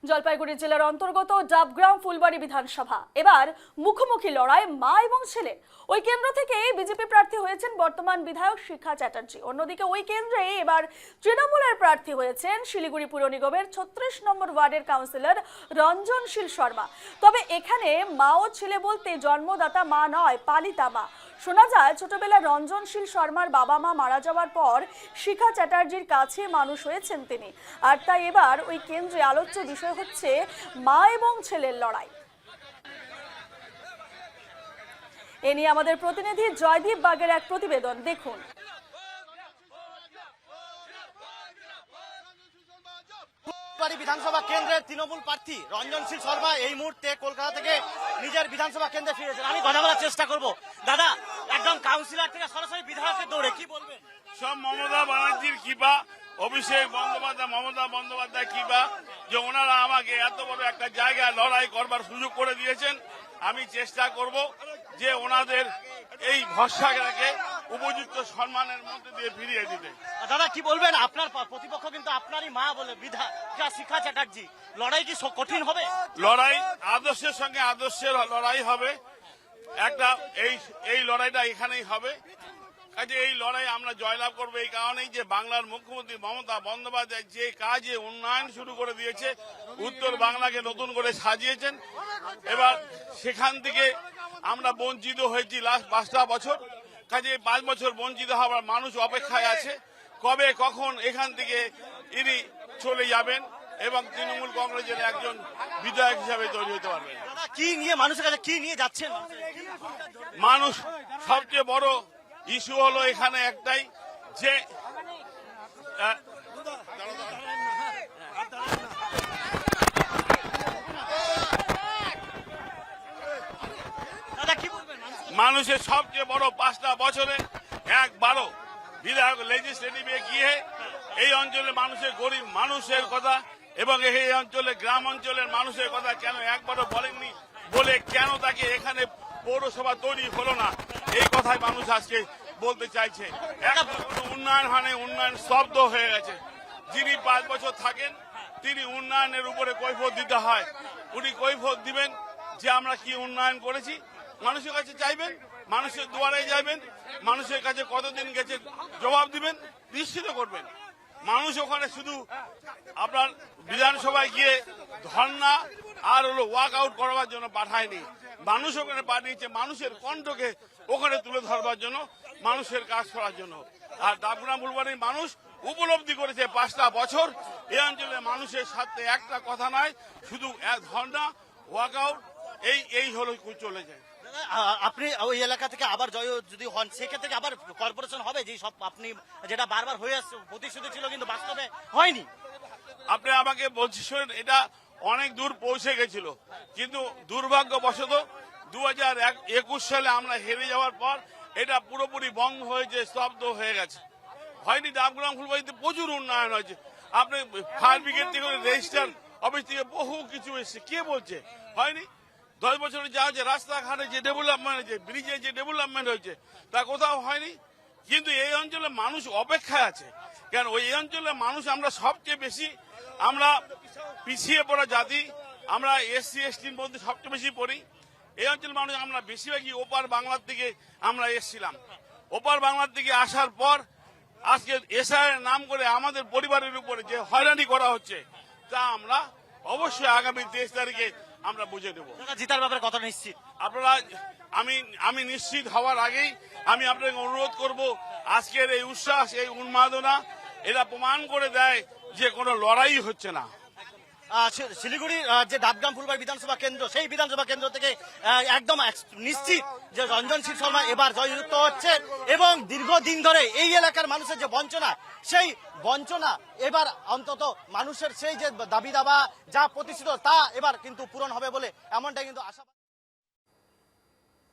জলপাইগুড়ি জেলার অন্তর্গত ডাবগ্রাম ফুলবাড়ি বিধানসভা এবার মুখোমুখি লড়াই মা এবং ছেলে। ওই কেন্দ্র থেকে বিজেপি প্রার্থী হয়েছেন বর্তমান বিধায়ক শিখা চ্যাটার্জি। অন্যদিকে ওই কেন্দ্রে এবার তৃণমূলের প্রার্থী হয়েছেন শিলিগুড়ি পুর নিগমের ৩৬ নম্বর ওয়ার্ডের কাউন্সিলর রঞ্জনশীল শর্মা। তবে এখানে মা ও ছেলে বলতে জন্মদাতা মা নয়, পালিতা মা। শোনা যায় ছোটবেলায় রঞ্জনশীল শর্মার বাবা মা মারা যাওয়ার পর শিখা চ্যাটার্জির কাছে মানুষ হয়েছেন তিনি, আর তাই এবার ওই কেন্দ্রে আলোচ্য বিষয় হচ্ছে মা এবং ছেলের লড়াই। এ নিয়ে আমাদের প্রতিনিধি জয়দীপ বাগের এক প্রতিবেদন দেখুন। বিধানসভা কেন্দ্রের তৃণমূল প্রার্থী রঞ্জনশীল শর্মা এই মুহূর্তে কলকাতা থেকে নিজের বিধানসভা কেন্দ্রে ফিরেছেন। আমি কথা বলার চেষ্টা করব। দাদা, একদম কাউন্সিলর থেকে সরাসরি বিধায়কের দৌড়ে, কি বলবেন? সব মমতা ব্যানার্জির কৃপা, অভিষেক বন্দ্যোপাধ্যায়, মমতা বন্দ্যোপাধ্যায় কৃপা যে ওনারা আমাকে এত বড় একটা জায়গায় লড়াই করবার সুযোগ করে দিয়েছেন। আমি চেষ্টা করব যে ওনাদের এই ভরসাটাকে উপযুক্ত সম্মানের মধ্যে দিয়ে ফিরিয়ে দিতে। দাদা, কি বলবেন? আপনার প্রতিপক্ষ কিন্তু আপনারই মা বলে বিধায়ক শিখা চ্যাটার্জি। লড়াই কি কঠিন হবে? লড়াই আদর্শের সঙ্গে আদর্শের লড়াই হবে। একটা এই লড়াইটা এখানেই হবে। কাজে এই লড়াই আমরা জয়লাভ করবো এই কারণেই যে বাংলার মুখ্যমন্ত্রী মমতা বন্দ্যোপাধ্যায় যে কাজে উন্নয়ন শুরু করে দিয়েছে, উত্তর বাংলাকে নতুন করে সাজিয়েছেন। এবার সেখান থেকে আমরা বঞ্চিত হয়েছি লাস্ট 5টা বছর। কাজে 5 বছর বঞ্চিত হওয়ার মানুষ অপেক্ষায় আছে কবে কখন এখান থেকে ইনি চলে যাবেন এবং তৃণমূল কংগ্রেসের একজন বিধায়ক হিসাবে তৈরি হতে পারবেন। কি নিয়ে মানুষের কাছে কি নিয়ে যাচ্ছেন? মানুষ সবচেয়ে বড় ইস্যু হলো এখানে একটাই যে মানুষের সবচেয়ে বড় 5টা বছরে একবারও বিধায়ক লেজিসলেটিভে গিয়ে এই অঞ্চলের মানুষের, গরিব মানুষের কথা এবং এই অঞ্চলে গ্রাম অঞ্চলের মানুষের কথা কেন একবারও বলেননি, বলে কেন তাকে এখানে পৌরসভা তৈরি হলো না, এই কথাই মানুষ আজকে বলতে চাইছে। উন্নয়ন মানে উন্নয়ন স্তব্ধ হয়ে গেছে। যিনি 5 বছর থাকেন তিনি উন্নয়নের উপরে কৈফিয়ত দিতে হয়। উনি কৈফিয়ত দিবেন যে আমরা কি উন্নয়ন করেছি, মানুষের কাছে চাইবেন, মানুষের দুয়ারে যাবেন, মানুষের কাছে কতদিন গেছে জবাব দিবেন, নিশ্চিত করবেন। মানুষ ওখানে শুধু আপনার বিধানসভায় গিয়ে ধর্ণা আর হলো ওয়াক আউট করবার জন্য পাঠায়নি, মানুষ ওখানে পাঠিয়েছে মানুষের কণ্ঠকে ওখানে তুলে ধরবার জন্য, মানুষের কাজ করার জন্য। আর ডাবগ্রাম ফুলবাড়ির মানুষ উপলব্ধি করেছে 5টা বছর এই অঞ্চলের মানুষের সাথে একটা কথা নয়, শুধু ধর্ণা ওয়াক আউট এই হলো চলে যায়। আপনি ওই এলাকা থেকে আবার জয় যদি হন, সেক্ষেত্রে আবার কর্পোরেশন হবে? যে সব আপনি যেটা বারবার হয়ে আসছে প্রতিশ্রুতি ছিল কিন্তু বাস্তবে হয়নি। আপনি আমাকে বলছেন এটা অনেক দূর পৌঁছে গেছিল, কিন্তু দুর্ভাগ্যবশত 2021 সালে আমরা হেরে যাওয়ার পর এটা পুরোপুরি বন্ধ হয়েছে, স্তব্ধ হয়ে গেছে। হয়নি। ডাবগ্রাম ফুলবাড়িতে প্রচুর উন্নয়ন হয়েছে। আপনি ফায়ার ব্রিগেড থেকে রেজিস্টার অফিস থেকে বহু কিছু এসছে, কে বলছে হয়নি? 10 বছরে যা হচ্ছে, রাস্তাঘাটে যে ডেভেলপমেন্ট হয়েছে, ব্রিজে যে ডেভেলপমেন্ট হয়েছে, তা কোথাও হয়নি। কিন্তু এই অঞ্চলে মানুষ অপেক্ষায় আছে। কেন ওই অঞ্চলের মানুষ আমরা সবচেয়ে বেশি আমরা পিছিয়ে পড়া জাতি, আমরা SC STর মধ্যে সবচেয়ে বেশি পড়ি। এই অঞ্চলের মানুষ আমরা বেশিরভাগই ওপার বাংলার থেকে আমরা এসছিলাম। ওপার বাংলার থেকে আসার পর আজকে SIR নাম করে আমাদের পরিবারের উপরে যে হয়রানি করা হচ্ছে, তা আমরা অবশ্যই আগামী 23 তারিখে আমরা বুঝে নেব। জিতার ব্যাপারে কথা নিশ্চিত আপনারা? আমি নিশ্চিত হওয়ার আগেই আমি আপনাকে অনুরোধ করব, আজকের এই উচ্ছ্বাস, এই উন্মাদনা এটা প্রমাণ করে দেয় যে কোনো লড়াই হচ্ছে না। শিলিগুড়ির যে ডাবগ্রাম ফুলবাড়ি বিধানসভা কেন্দ্র, সেই বিধানসভা কেন্দ্র থেকে একদম নিশ্চিত যে রঞ্জনশীল শর্মা এবার জয়যুক্ত হচ্ছে এবং দীর্ঘদিন ধরে এই এলাকার মানুষের যে বঞ্চনা, সেই বঞ্চনা এবার অন্তত মানুষের সেই যে দাবি দাবা যা প্রতিশ্রুত তা এবার কিন্তু পূরণ হবে বলে এমনটাই কিন্তু আশা।